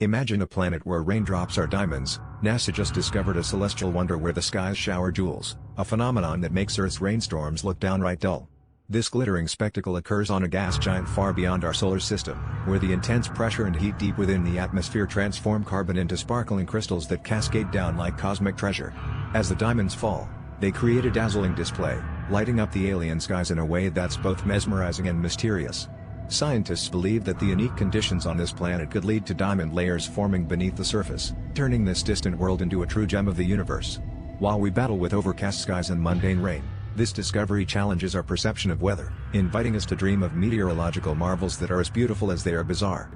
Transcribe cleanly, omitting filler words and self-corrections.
Imagine a planet where raindrops are diamonds. NASA just discovered a celestial wonder where the skies shower jewels, a phenomenon that makes Earth's rainstorms look downright dull. This glittering spectacle occurs on a gas giant far beyond our solar system, where the intense pressure and heat deep within the atmosphere transform carbon into sparkling crystals that cascade down like cosmic treasure. As the diamonds fall, they create a dazzling display, lighting up the alien skies in a way that's both mesmerizing and mysterious. Scientists believe that the unique conditions on this planet could lead to diamond layers forming beneath the surface, turning this distant world into a true gem of the universe. While we battle with overcast skies and mundane rain, this discovery challenges our perception of weather, inviting us to dream of meteorological marvels that are as beautiful as they are bizarre.